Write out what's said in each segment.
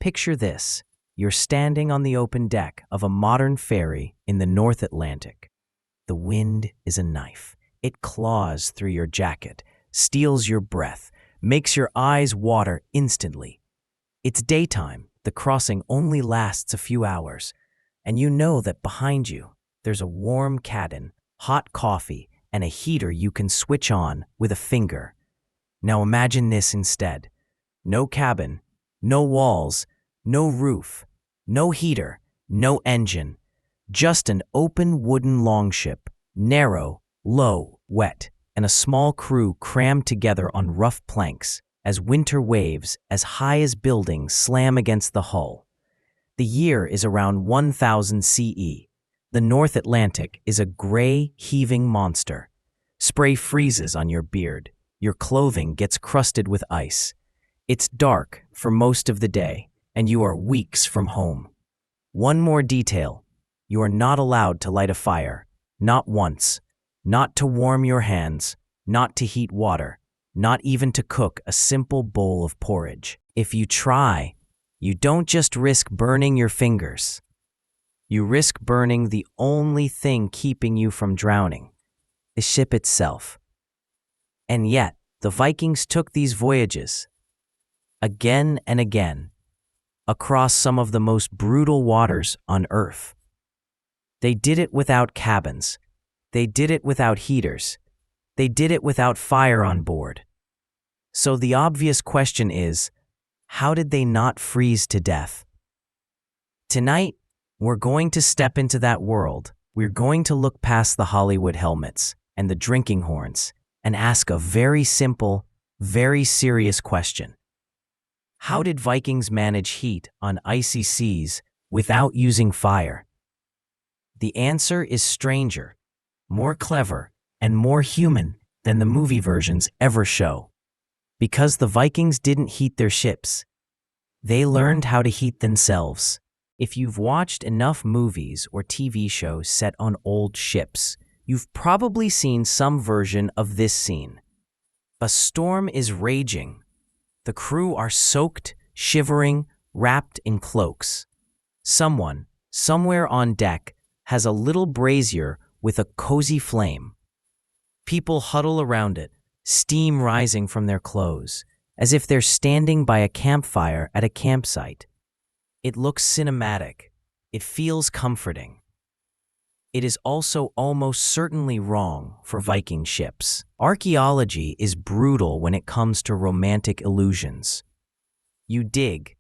Picture this. You're standing on the open deck of a modern ferry in the North Atlantic. The wind is a knife. It claws through your jacket, steals your breath, makes your eyes water instantly. It's daytime. The crossing only lasts a few hours, and you know that behind you, there's a warm cabin, hot coffee, and a heater you can switch on with a finger. Now imagine this instead. No cabin, no walls, no roof, no heater, no engine. Just an open wooden longship, narrow, low, wet, and a small crew crammed together on rough planks as winter waves as high as buildings slam against the hull. The year is around 1000 CE. The North Atlantic is a gray, heaving monster. Spray freezes on your beard. Your clothing gets crusted with ice. It's dark for most of the day, and you are weeks from home. One more detail. You are not allowed to light a fire. Not once. Not to warm your hands. Not to heat water. Not even to cook a simple bowl of porridge. If you try, you don't just risk burning your fingers. You risk burning the only thing keeping you from drowning, the ship itself. And yet, the Vikings took these voyages, again and again, across some of the most brutal waters on Earth. They did it without cabins. They did it without heaters. They did it without fire on board. So the obvious question is, how did they not freeze to death? Tonight, we're going to step into that world. We're going to look past the Hollywood helmets and the drinking horns and ask a very simple, very serious question. How did Vikings manage heat on icy seas without using fire? The answer is stranger, more clever, and more human than the movie versions ever show. Because the Vikings didn't heat their ships. They learned how to heat themselves. If you've watched enough movies or TV shows set on old ships, you've probably seen some version of this scene. A storm is raging. The crew are soaked, shivering, wrapped in cloaks. Someone, somewhere on deck, has a little brazier with a cozy flame. People huddle around it, steam rising from their clothes, as if they're standing by a campfire at a campsite. It looks cinematic. It feels comforting. It is also almost certainly wrong for Viking ships. Archaeology is brutal when it comes to romantic illusions. You dig,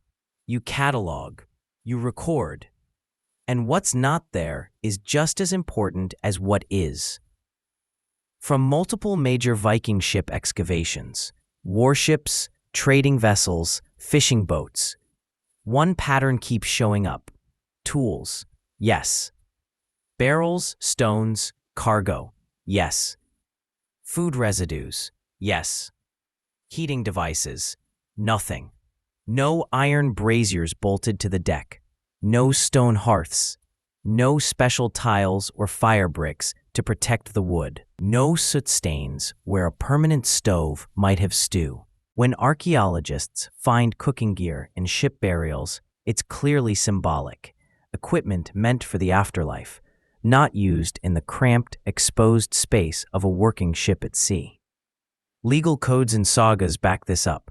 you catalog, you record, and what's not there is just as important as what is. From multiple major Viking ship excavations, warships, trading vessels, fishing boats, one pattern keeps showing up. Tools, yes. Barrels, stones, cargo, yes. Food residues, yes. Heating devices, nothing. No iron braziers bolted to the deck. No stone hearths. No special tiles or fire bricks to protect the wood. No soot stains where a permanent stove might have stewed. When archaeologists find cooking gear in ship burials, it's clearly symbolic. Equipment meant for the afterlife, not used in the cramped, exposed space of a working ship at sea. Legal codes and sagas back this up.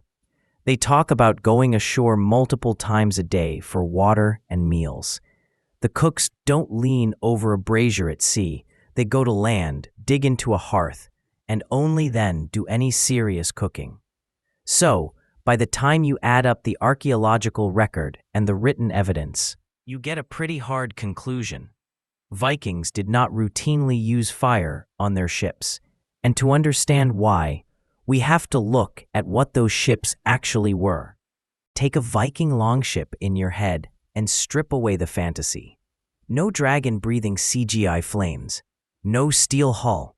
They talk about going ashore multiple times a day for water and meals. The cooks don't lean over a brazier at sea. They go to land, dig into a hearth, and only then do any serious cooking. So, by the time you add up the archaeological record and the written evidence, you get a pretty hard conclusion. Vikings did not routinely use fire on their ships, and to understand why, we have to look at what those ships actually were. Take a Viking longship in your head and strip away the fantasy. No dragon-breathing CGI flames, no steel hull,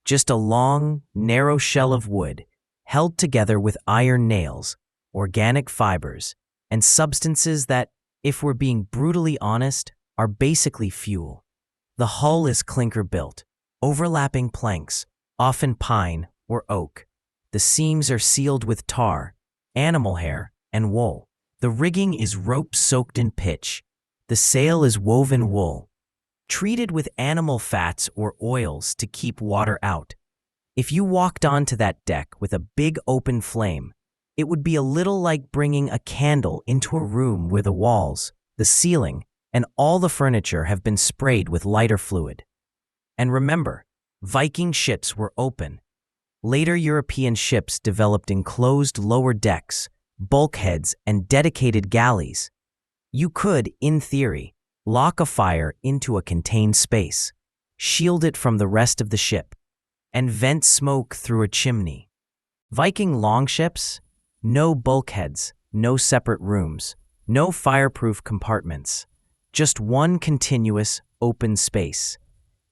just a long, narrow shell of wood held together with iron nails, organic fibers, and substances that, if we're being brutally honest, are basically fuel. The hull is clinker-built, overlapping planks, often pine or oak. The seams are sealed with tar, animal hair, and wool. The rigging is rope soaked in pitch. The sail is woven wool, treated with animal fats or oils to keep water out. If you walked onto that deck with a big open flame, it would be a little like bringing a candle into a room where the walls, the ceiling, and all the furniture have been sprayed with lighter fluid. And remember, Viking ships were open. Later European ships developed enclosed lower decks, bulkheads, and dedicated galleys. You could, in theory, lock a fire into a contained space, shield it from the rest of the ship, and vent smoke through a chimney. Viking longships? No bulkheads, no separate rooms, no fireproof compartments, just one continuous, open space.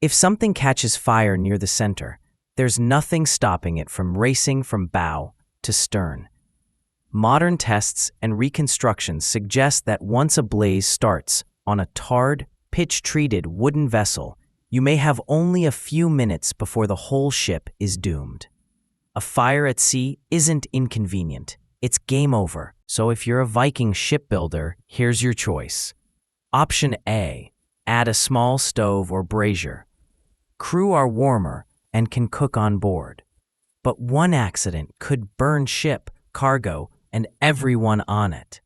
If something catches fire near the center, there's nothing stopping it from racing from bow to stern. Modern tests and reconstructions suggest that once a blaze starts on a tarred, pitch-treated wooden vessel, you may have only a few minutes before the whole ship is doomed. A fire at sea isn't inconvenient. It's game over. So if you're a Viking shipbuilder, here's your choice. Option A, add a small stove or brazier. Crew are warmer and can cook on board. But one accident could burn ship, cargo, and everyone on it.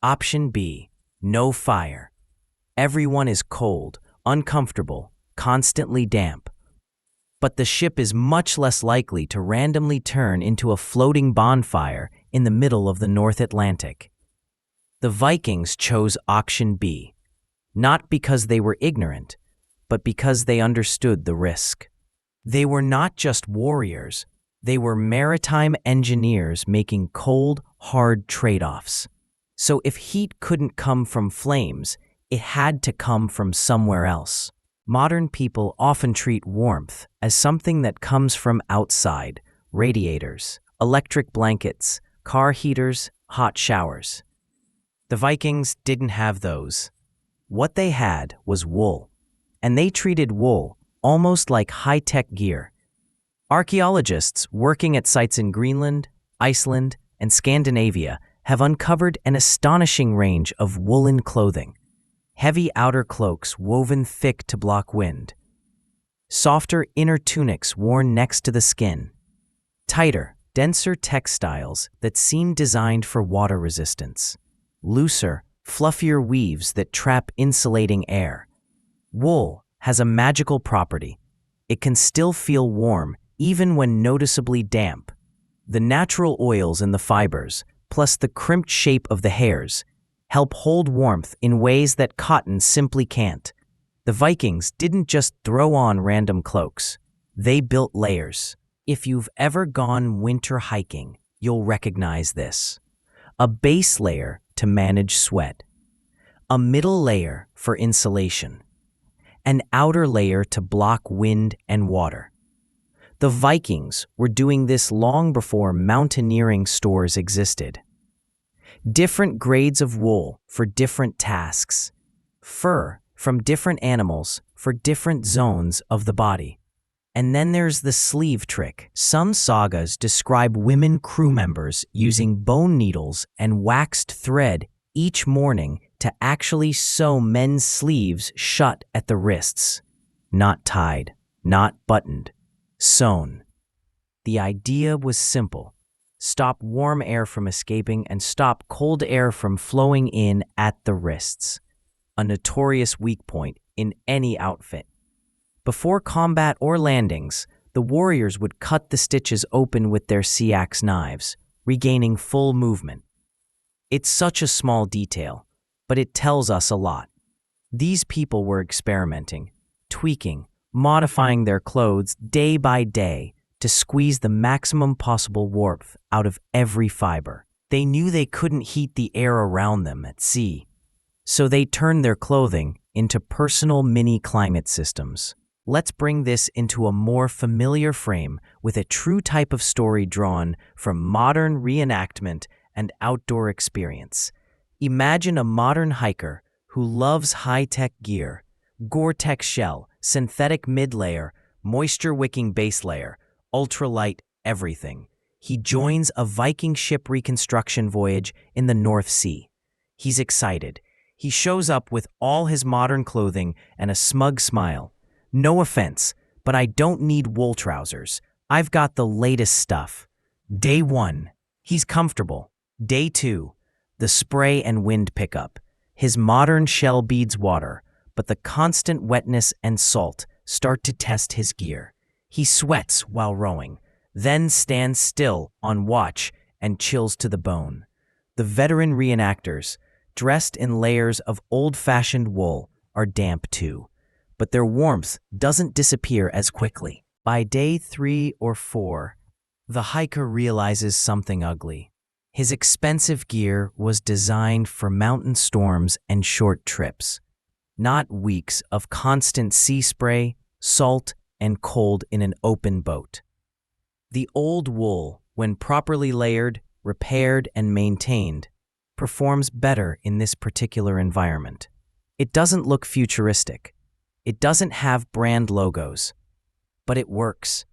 Option B, no fire. Everyone is cold, uncomfortable, constantly damp. But the ship is much less likely to randomly turn into a floating bonfire in the middle of the North Atlantic. The Vikings chose option B, not because they were ignorant, but because they understood the risk. They were not just warriors, they were maritime engineers making cold, hard trade-offs. So if heat couldn't come from flames, it had to come from somewhere else. Modern people often treat warmth as something that comes from outside: radiators, electric blankets, car heaters, hot showers. The Vikings didn't have those. What they had was wool, and they treated wool almost like high-tech gear. Archaeologists working at sites in Greenland, Iceland, and Scandinavia have uncovered an astonishing range of woolen clothing. Heavy outer cloaks woven thick to block wind, softer inner tunics worn next to the skin, tighter, denser textiles that seem designed for water resistance, looser, fluffier weaves that trap insulating air. Wool has a magical property. It can still feel warm even when noticeably damp. The natural oils in the fibers, plus the crimped shape of the hairs, help hold warmth in ways that cotton simply can't. The Vikings didn't just throw on random cloaks. They built layers. If you've ever gone winter hiking, you'll recognize this. A base layer to manage sweat, a middle layer for insulation, an outer layer to block wind and water. The Vikings were doing this long before mountaineering stores existed. Different grades of wool for different tasks. Fur from different animals for different zones of the body. And then there's the sleeve trick. Some sagas describe women crew members using bone needles and waxed thread each morning to actually sew men's sleeves shut at the wrists. Not tied, not buttoned, sewn. The idea was simple. Stop warm air from escaping and stop cold air from flowing in at the wrists, a notorious weak point in any outfit. Before combat or landings, the warriors would cut the stitches open with their sea-axe knives, regaining full movement. It's such a small detail, but it tells us a lot. These people were experimenting, tweaking, modifying their clothes day by day to squeeze the maximum possible warmth out of every fiber. They knew they couldn't heat the air around them at sea, so they turned their clothing into personal mini-climate systems. Let's bring this into a more familiar frame with a true type of story drawn from modern reenactment and outdoor experience. Imagine a modern hiker who loves high-tech gear, Gore-Tex shell, synthetic mid-layer, moisture-wicking base layer, ultralight everything. He joins a Viking ship reconstruction voyage in the North Sea. He's excited. He shows up with all his modern clothing and a smug smile. "No offense, but I don't need wool trousers. I've got the latest stuff." Day 1, he's comfortable. Day 2, the spray and wind pickup. His modern shell beads water, but the constant wetness and salt start to test his gear. He sweats while rowing, then stands still on watch and chills to the bone. The veteran reenactors, dressed in layers of old-fashioned wool, are damp too, but their warmth doesn't disappear as quickly. By day 3 or 4, the hiker realizes something ugly. His expensive gear was designed for mountain storms and short trips, not weeks of constant sea spray, salt, and cold in an open boat. The old wool, when properly layered, repaired, and maintained, performs better in this particular environment. It doesn't look futuristic. It doesn't have brand logos, but it works.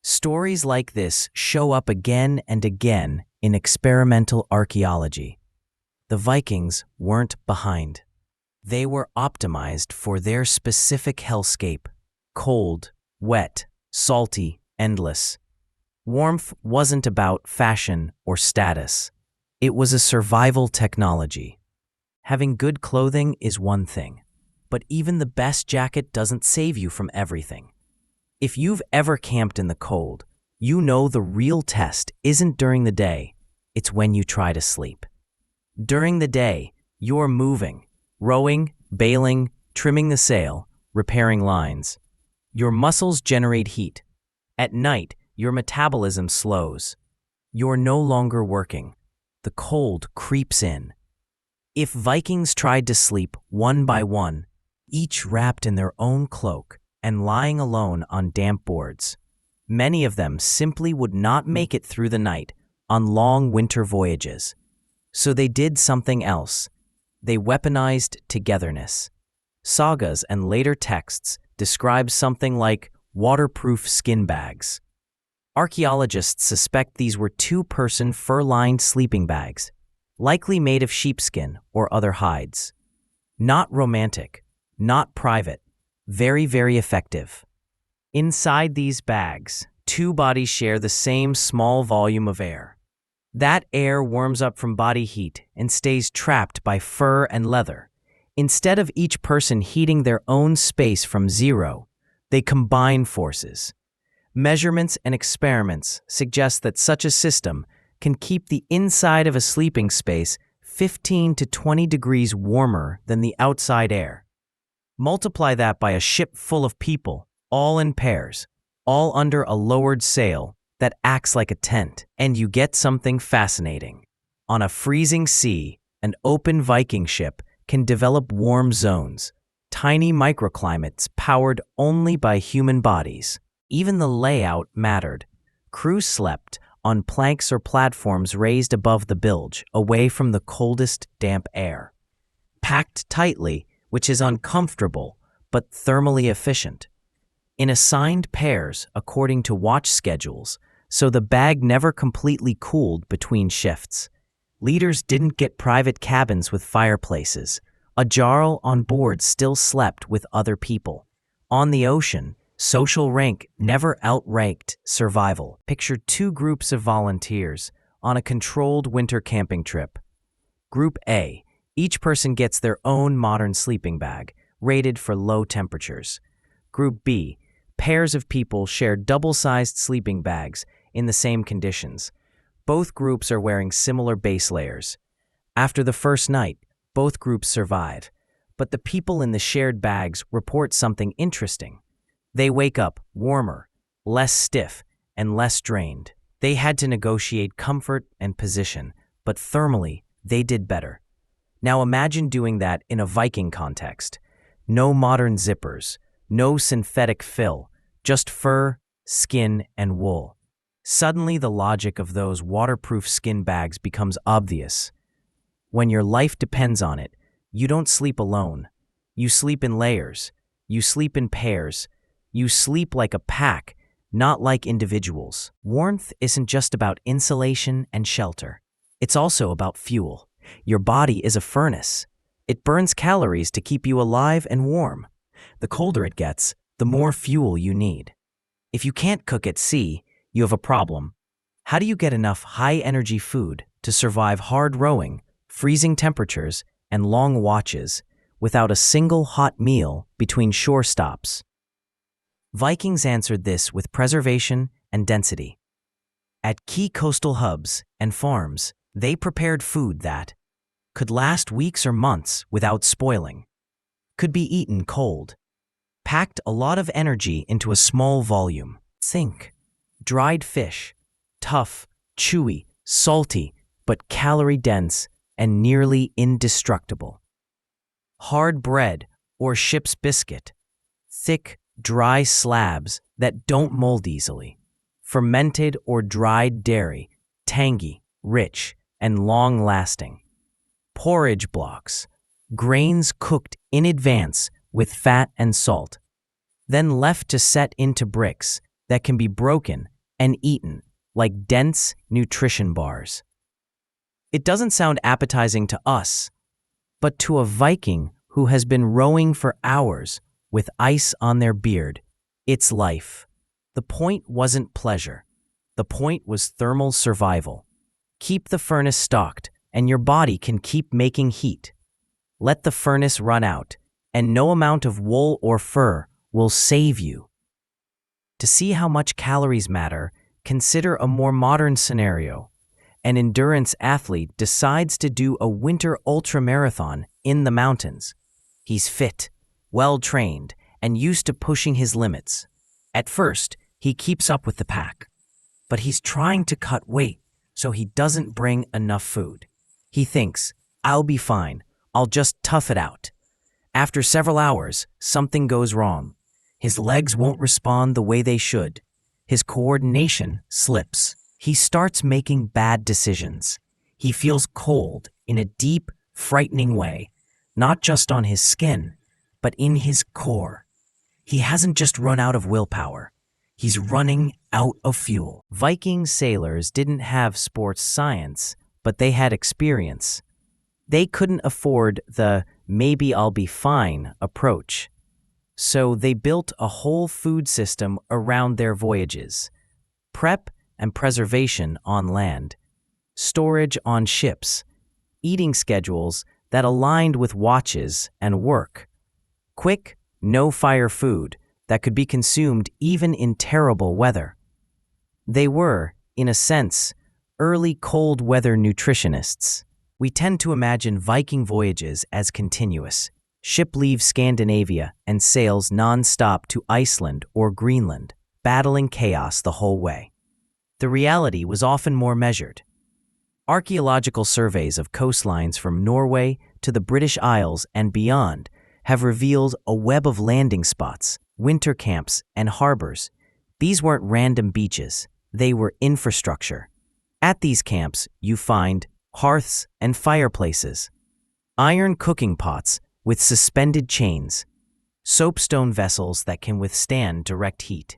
Stories like this show up again and again in experimental archaeology. The Vikings weren't behind. They were optimized for their specific hellscape: cold, wet, salty, endless. Warmth wasn't about fashion or status. It was a survival technology. Having good clothing is one thing, but even the best jacket doesn't save you from everything. If you've ever camped in the cold, you know the real test isn't during the day, it's when you try to sleep. During the day, you're moving, rowing, bailing, trimming the sail, repairing lines. Your muscles generate heat. At night, your metabolism slows. You're no longer working. The cold creeps in. If Vikings tried to sleep one by one, each wrapped in their own cloak and lying alone on damp boards, many of them simply would not make it through the night on long winter voyages. So they did something else. They weaponized togetherness. Sagas and later texts describe something like waterproof skin bags. Archaeologists suspect these were two-person fur-lined sleeping bags, likely made of sheepskin or other hides. Not romantic, not private, very, very effective. Inside these bags, two bodies share the same small volume of air. That air warms up from body heat and stays trapped by fur and leather. Instead of each person heating their own space from zero, they combine forces. Measurements and experiments suggest that such a system can keep the inside of a sleeping space 15 to 20 degrees warmer than the outside air. Multiply that by a ship full of people, all in pairs, all under a lowered sail that acts like a tent, and you get something fascinating. On a freezing sea, an open Viking ship can develop warm zones, tiny microclimates powered only by human bodies. Even the layout mattered. Crews slept on planks or platforms raised above the bilge, away from the coldest, damp air. Packed tightly, which is uncomfortable, but thermally efficient. In assigned pairs, according to watch schedules, so the bag never completely cooled between shifts. Leaders didn't get private cabins with fireplaces. A jarl on board still slept with other people. On the ocean, social rank never outranked survival. Picture two groups of volunteers on a controlled winter camping trip. Group A, each person gets their own modern sleeping bag, rated for low temperatures. Group B, pairs of people share double-sized sleeping bags in the same conditions. Both groups are wearing similar base layers. After the first night, both groups survive, but the people in the shared bags report something interesting. They wake up warmer, less stiff, and less drained. They had to negotiate comfort and position, but thermally, they did better. Now imagine doing that in a Viking context. No modern zippers, no synthetic fill, just fur, skin, and wool. Suddenly, the logic of those waterproof skin bags becomes obvious. When your life depends on it, you don't sleep alone. You sleep in layers. You sleep in pairs. You sleep like a pack, not like individuals. Warmth isn't just about insulation and shelter. It's also about fuel. Your body is a furnace. It burns calories to keep you alive and warm. The colder it gets, the more fuel you need. If you can't cook at sea, you have a problem. How do you get enough high-energy food to survive hard rowing, freezing temperatures, and long watches without a single hot meal between shore stops? Vikings answered this with preservation and density. At key coastal hubs and farms, they prepared food that could last weeks or months without spoiling, could be eaten cold, packed a lot of energy into a small volume. Think dried fish, tough, chewy, salty, but calorie-dense and nearly indestructible. Hard bread or ship's biscuit, thick, dry slabs that don't mold easily. Fermented or dried dairy, tangy, rich, and long-lasting. Porridge blocks, grains cooked in advance with fat and salt, then left to set into bricks that can be broken and eaten like dense nutrition bars. It doesn't sound appetizing to us, but to a Viking who has been rowing for hours with ice on their beard, it's life. The point wasn't pleasure. The point was thermal survival. Keep the furnace stocked, and your body can keep making heat. Let the furnace run out, and no amount of wool or fur will save you. To see how much calories matter, consider a more modern scenario. An endurance athlete decides to do a winter ultramarathon in the mountains. He's fit, well-trained, and used to pushing his limits. At first, he keeps up with the pack, but he's trying to cut weight so he doesn't bring enough food. He thinks, I'll be fine, I'll just tough it out. After several hours, something goes wrong. His legs won't respond the way they should. His coordination slips. He starts making bad decisions. He feels cold in a deep, frightening way, not just on his skin, but in his core. He hasn't just run out of willpower. He's running out of fuel. Viking sailors didn't have sports science, but they had experience. They couldn't afford the maybe I'll be fine approach. So they built a whole food system around their voyages. Prep and preservation on land, storage on ships, eating schedules that aligned with watches and work, quick, no-fire food that could be consumed even in terrible weather. They were, in a sense, early cold-weather nutritionists. We tend to imagine Viking voyages as continuous. Ship leaves Scandinavia and sails non-stop to Iceland or Greenland, battling chaos the whole way. The reality was often more measured. Archaeological surveys of coastlines from Norway to the British Isles and beyond have revealed a web of landing spots, winter camps, and harbors. These weren't random beaches, they were infrastructure. At these camps, you find hearths and fireplaces, iron cooking pots with suspended chains, soapstone vessels that can withstand direct heat,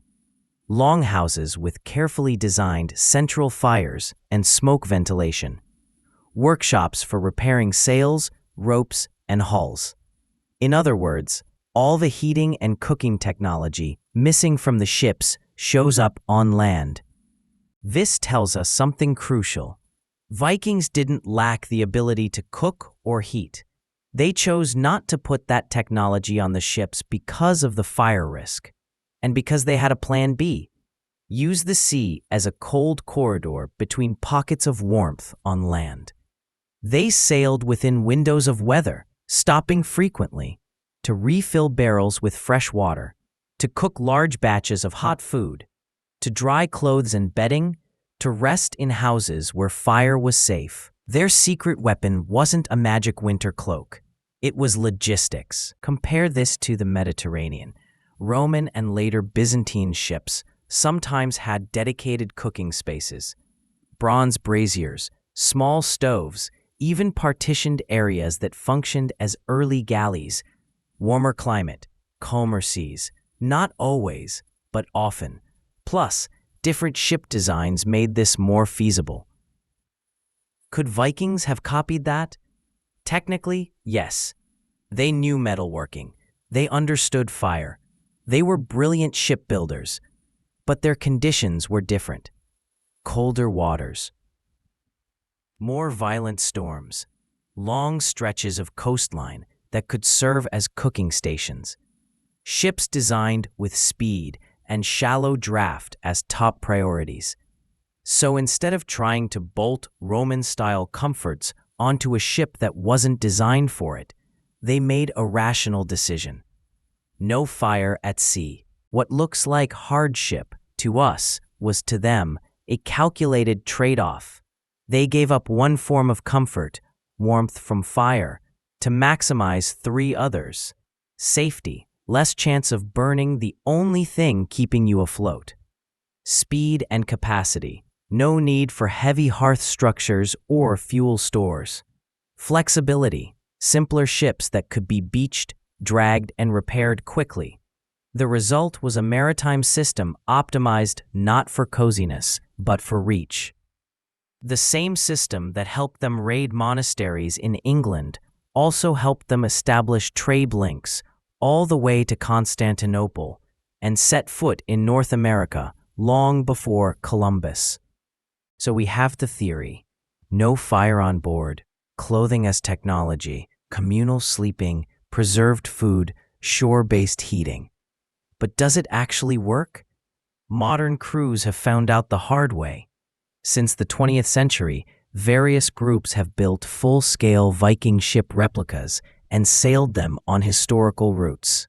longhouses with carefully designed central fires and smoke ventilation, workshops for repairing sails, ropes, and hulls. In other words, all the heating and cooking technology missing from the ships shows up on land. This tells us something crucial. Vikings didn't lack the ability to cook or heat. They chose not to put that technology on the ships because of the fire risk, and because they had a plan B. Use the sea as a cold corridor between pockets of warmth on land. They sailed within windows of weather, stopping frequently, to refill barrels with fresh water, to cook large batches of hot food, to dry clothes and bedding, to rest in houses where fire was safe. Their secret weapon wasn't a magic winter cloak. It was logistics. Compare this to the Mediterranean. Roman and later Byzantine ships sometimes had dedicated cooking spaces, bronze braziers, small stoves, even partitioned areas that functioned as early galleys. Warmer climate, calmer seas, not always, but often. Plus, different ship designs made this more feasible. Could Vikings have copied that? Technically, yes. They knew metalworking. They understood fire. They were brilliant shipbuilders. But their conditions were different. Colder waters, more violent storms, long stretches of coastline that could serve as cooking stations. Ships designed with speed and shallow draft as top priorities. So instead of trying to bolt Roman-style comforts onto a ship that wasn't designed for it, they made a rational decision. No fire at sea. What looks like hardship to us was to them a calculated trade-off. They gave up one form of comfort, warmth from fire, to maximize three others. Safety, less chance of burning the only thing keeping you afloat. Speed and capacity, no need for heavy hearth structures or fuel stores. Flexibility, simpler ships that could be beached, dragged, and repaired quickly. The result was a maritime system optimized not for coziness, but for reach. The same system that helped them raid monasteries in England also helped them establish trade links all the way to Constantinople and set foot in North America long before Columbus. So we have the theory: no fire on board, clothing as technology, communal sleeping, preserved food, shore-based heating. But does it actually work? Modern crews have found out the hard way. Since the 20th century, various groups have built full-scale Viking ship replicas and sailed them on historical routes.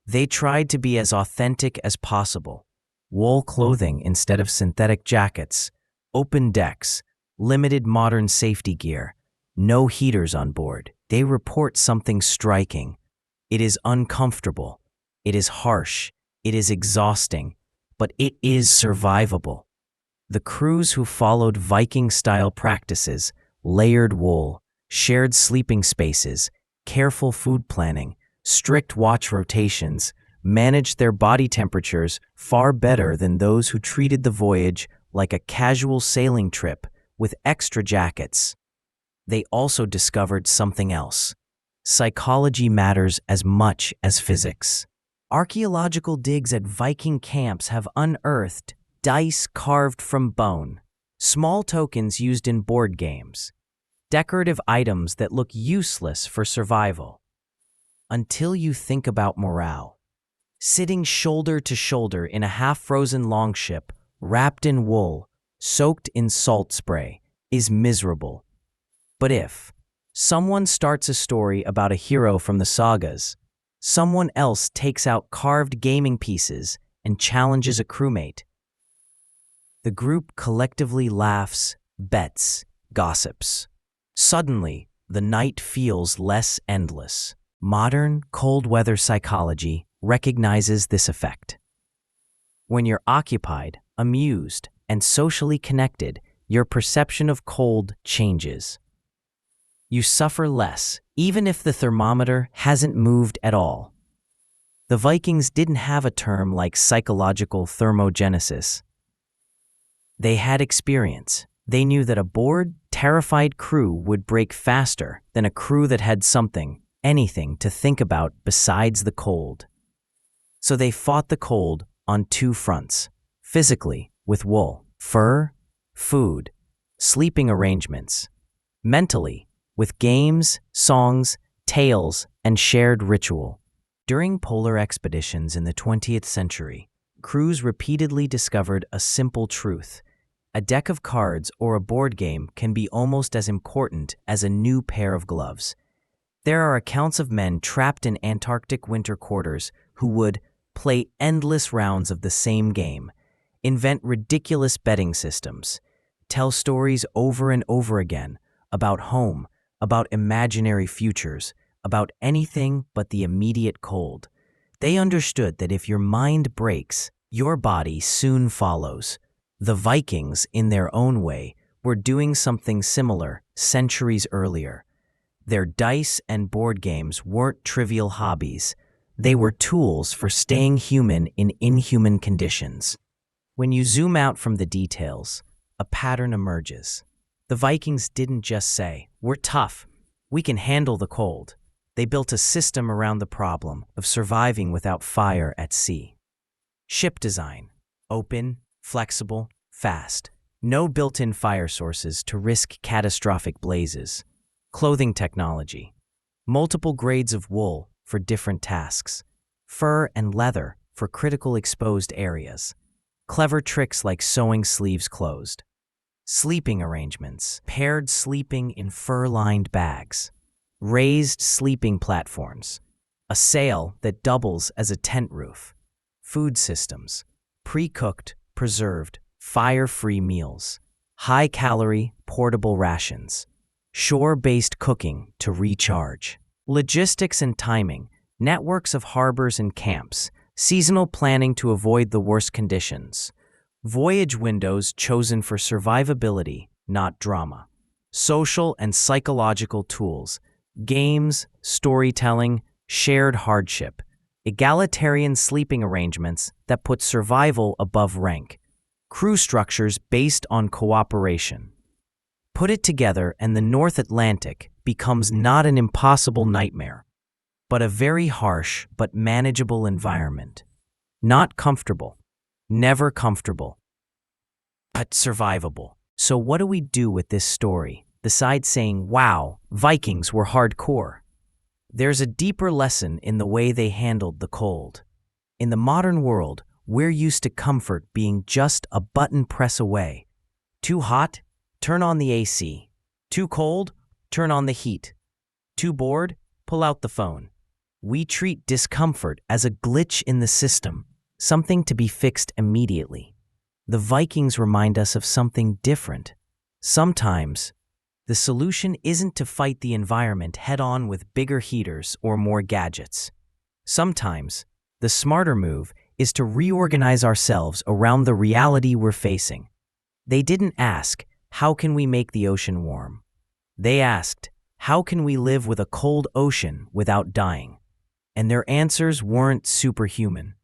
They tried to be as authentic as possible. Wool clothing instead of synthetic jackets, open decks, limited modern safety gear, no heaters on board. They report something striking. It is uncomfortable. It is harsh. It is exhausting. But it is survivable. The crews who followed Viking-style practices, layered wool, shared sleeping spaces, careful food planning, strict watch rotations, managed their body temperatures far better than those who treated the voyage like a casual sailing trip with extra jackets. They also discovered something else. Psychology matters as much as physics. Archaeological digs at Viking camps have unearthed dice carved from bone, small tokens used in board games, decorative items that look useless for survival. Until you think about morale. Sitting shoulder to shoulder in a half-frozen longship, wrapped in wool, soaked in salt spray, is miserable. But if someone starts a story about a hero from the sagas, someone else takes out carved gaming pieces and challenges a crewmate, the group collectively laughs, bets, gossips. Suddenly, the night feels less endless. Modern, cold-weather psychology recognizes this effect. When you're occupied, amused, and socially connected, your perception of cold changes. You suffer less, even if the thermometer hasn't moved at all. The Vikings didn't have a term like psychological thermogenesis. They had experience. They knew that a bored, terrified crew would break faster than a crew that had something, anything, to think about besides the cold. So they fought the cold on two fronts: physically, with wool, fur, food, sleeping arrangements; mentally, with games, songs, tales, and shared ritual. During polar expeditions in the 20th century, crews repeatedly discovered a simple truth: a deck of cards or a board game can be almost as important as a new pair of gloves. There are accounts of men trapped in Antarctic winter quarters who would play endless rounds of the same game, invent ridiculous betting systems, tell stories over and over again about home, about imaginary futures, about anything but the immediate cold. They understood that if your mind breaks, your body soon follows. The Vikings, in their own way, were doing something similar centuries earlier. Their dice and board games weren't trivial hobbies. They were tools for staying human in inhuman conditions. When you zoom out from the details, a pattern emerges. The Vikings didn't just say, "We're tough. We can handle the cold." They built a system around the problem of surviving without fire at sea. Ship design: open, flexible, fast. No built-in fire sources to risk catastrophic blazes. Clothing technology: multiple grades of wool for different tasks. Fur and leather for critical exposed areas. Clever tricks like sewing sleeves closed. Sleeping arrangements: paired sleeping in fur-lined bags. Raised sleeping platforms. A sail that doubles as a tent roof. Food systems: pre-cooked, preserved, fire-free meals. High-calorie, portable rations. Shore-based cooking to recharge. Logistics and timing: networks of harbors and camps. Seasonal planning to avoid the worst conditions. Voyage windows chosen for survivability, not drama. Social and psychological tools: games, storytelling, shared hardship. Egalitarian sleeping arrangements that put survival above rank. Crew structures based on cooperation. Put it together and the North Atlantic becomes not an impossible nightmare, but a very harsh but manageable environment. Not comfortable, never comfortable, but survivable. So what do we do with this story, besides saying, "Wow, Vikings were hardcore"? There's a deeper lesson in the way they handled the cold. In the modern world, we're used to comfort being just a button press away. Too hot? Turn on the AC. Too cold? Turn on the heat. Too bored? Pull out the phone. We treat discomfort as a glitch in the system, something to be fixed immediately. The Vikings remind us of something different. Sometimes, the solution isn't to fight the environment head-on with bigger heaters or more gadgets. Sometimes, the smarter move is to reorganize ourselves around the reality we're facing. They didn't ask, "How can we make the ocean warm?" They asked, "How can we live with a cold ocean without dying?" And their answers weren't superhuman.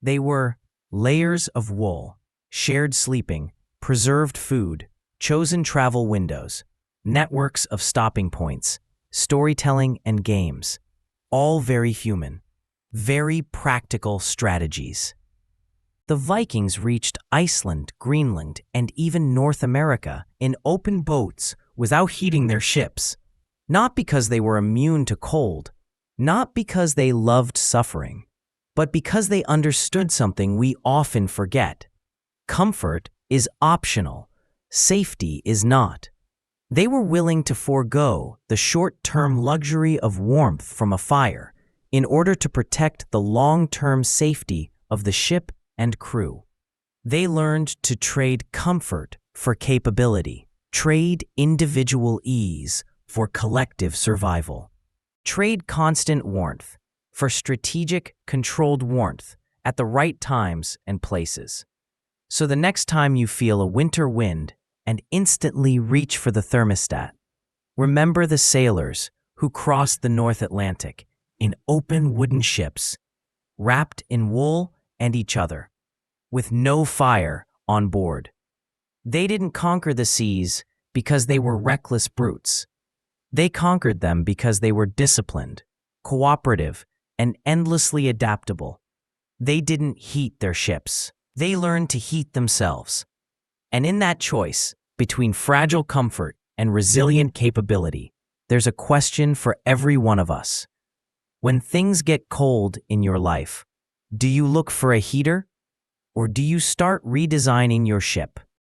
They were layers of wool, shared sleeping, preserved food, chosen travel windows, networks of stopping points, storytelling and games. All very human, very practical strategies. The Vikings reached Iceland, Greenland, and even North America in open boats without heating their ships. Not because they were immune to cold, not because they loved suffering, but because they understood something we often forget. Comfort is optional. Safety is not. They were willing to forego the short-term luxury of warmth from a fire in order to protect the long-term safety of the ship and crew. They learned to trade comfort for capability, trade individual ease for collective survival. Trade constant warmth for strategic, controlled warmth at the right times and places. So the next time you feel a winter wind and instantly reach for the thermostat, remember the sailors who crossed the North Atlantic in open wooden ships, wrapped in wool and each other, with no fire on board. They didn't conquer the seas because they were reckless brutes. They conquered them because they were disciplined, cooperative, and endlessly adaptable. They didn't heat their ships. They learned to heat themselves. And in that choice between fragile comfort and resilient capability, there's a question for every one of us. When things get cold in your life, do you look for a heater? Or do you start redesigning your ship?